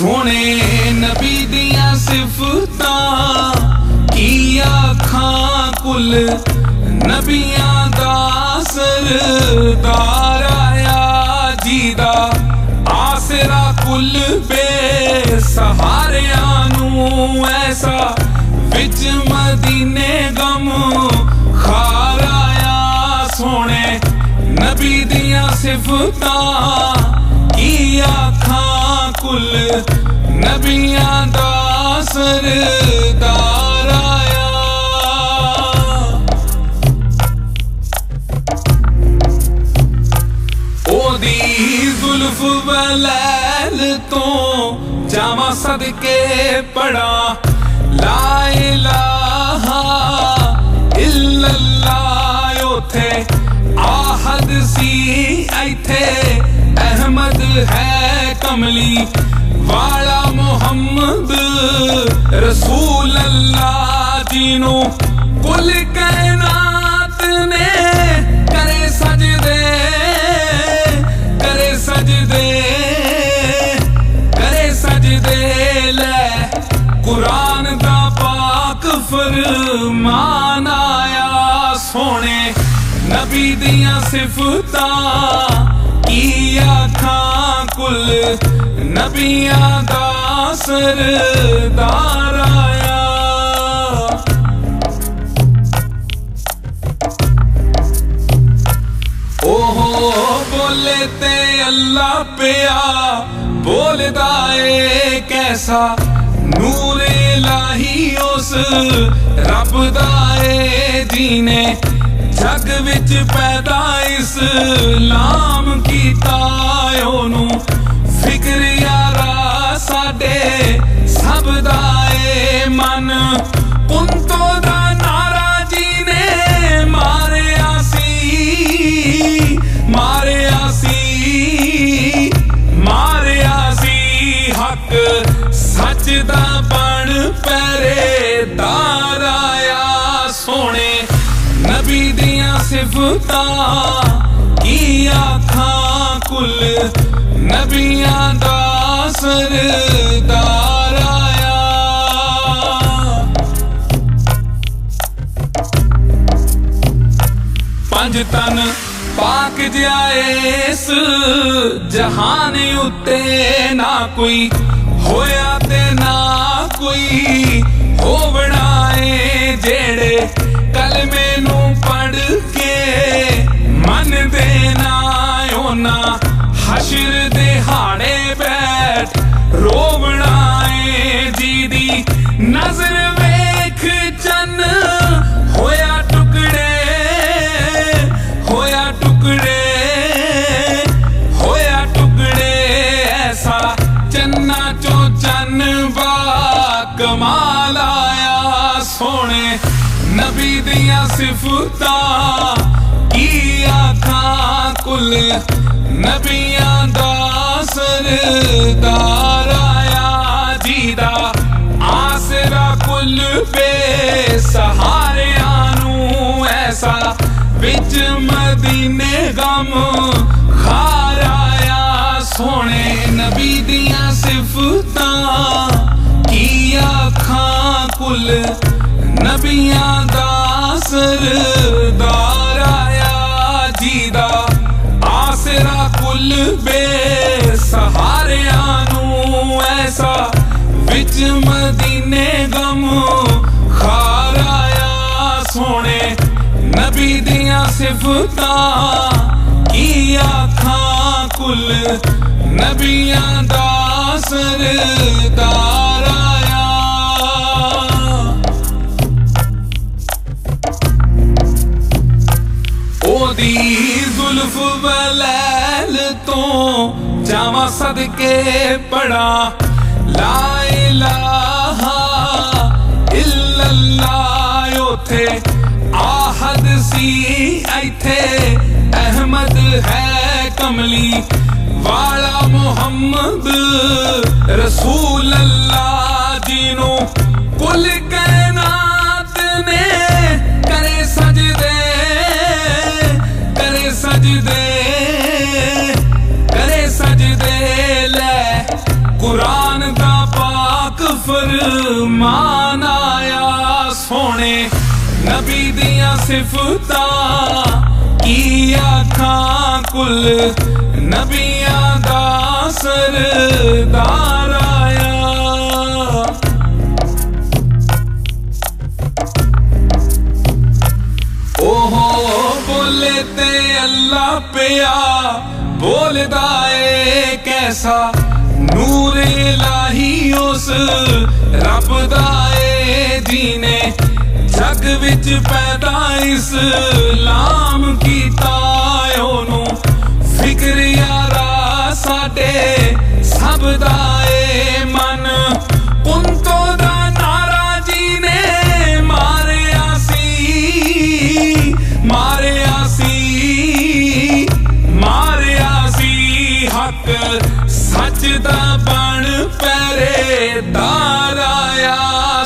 सोने नबी दियां सिफतां की आखां कुल नबियां दा सरदार आया जीदा आसरा कुल बेसहारियां नूं ऐसा विच मदीने गम खार आया सोने नबी दियां सिफतां की आखां कुल नबियां दा सरदार आया ओदी जुल्फ वलैल तो जावा सदके पड़ा ला इलाहा इल्लल्लाह उथे आहद सी इथे अहमद है कमली वाला मोहम्मद रसूल अल्लाह जीनो कुल कायनात ने करे सजदे करे सजदे करे सजदे ले कुरान दा पाक फरमान आया सोने नबी दियां सिफतां की आखां कुल नबियां दा सरदार आया ओहो बोले ते अल्लाह पिया बोलदा ए कैसा नूर इलाही उस रब दा ए जीने जग विच पैदा इस्लाम कीता ओनू फिक्र यारा साडे सब दा ए मन कुंतो दा नारा जी ने मारिया सी हक सच दा बन पहरेदार आया सोने नबी दियां सिफतां की आखां कुल नबियां दा सरदार आया पंज तन पाक जाएस जहान उत्ते ना कोई होया ते ना कोई होवना है जेड़े कलमे नू पढ़ के मन देना ओना हशर दे हाड़े बैठ रोवना है जीदी नजर वेख चन होया टुकड़े होया टुकड़े होया टुकड़े ऐसा चन्ना चो चन बा कमाल आया सोने नबी दियां सिफतां की आखां कुल नबियां दा सरदार आया जीदा आसरा कुल बेसहारियां नूं ऐसा विच मदीने गम खार आया सोने नबी दियां सिफतां की आखां कुल नबियां दा सरदार आया जीदा आसरा कुल बेसहारियां नूं ऐसा विच मदीने गम खार आया सोने नबी दियां सिफतां की आखां कुल नबियां दा सरदार आया ओदी जुल्फ वलैल तो जावा सदके पड़ा ला इलाहा इल्लल्लाह उथे आहद सी इथे अहमद है कमली वाला मोहम्मद रसूल अल्लाह जीनो कुल कायनात ने करे सजदे करे सजदे ले कुरान नबी दियां सिफतां की आखां कुल नबियां दा सरदार आया। ओहो बोले ते अल्लाह पिया बोलदा ए कैसा नूर इलाही उस रब दा ए जीने जग विच पैदा इस्लाम कीता ओनू फिक्र यारा साडे सब दा ए मन कुंतो दा नारा जी ने मारिया सी हक सच दा बन पहरेदार आया।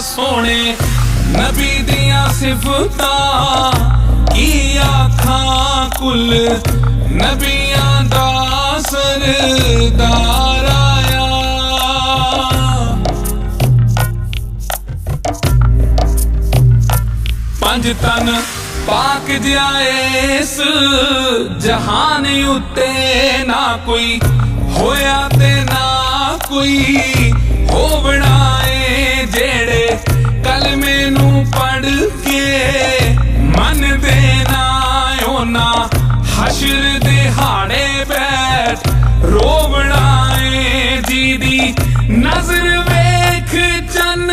सोने नबी दियां सिफतां की आखां कुल नबियां दा सरदार आया। पंज तन पाक जाएस जहान उत्ते ना कोई होया ते ना कोई होवना ए जेड़े कलमे नू पढ़ के मन देना ओना हशर दिहाड़े बैठ रोवना ए जीदी नजर वेख चन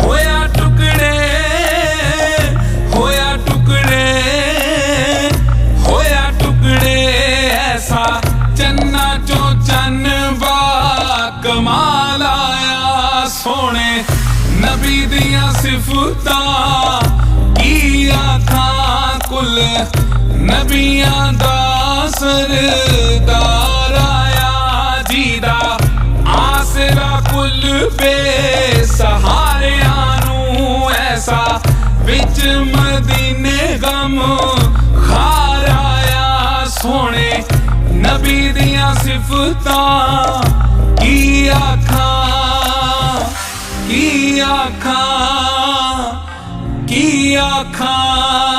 होया टुकड़े ऐसा चन्ना चो चन बा कमाल आया। सोने नबी दियां सिफतां की आखां कुल नबियां दा सरदार आया। जीदा आसरा कुल बेसहारियां नू ऐसा विच मदीने गम खार आया। सोने नबी दियां सिफतां की आखां की आखां की आखां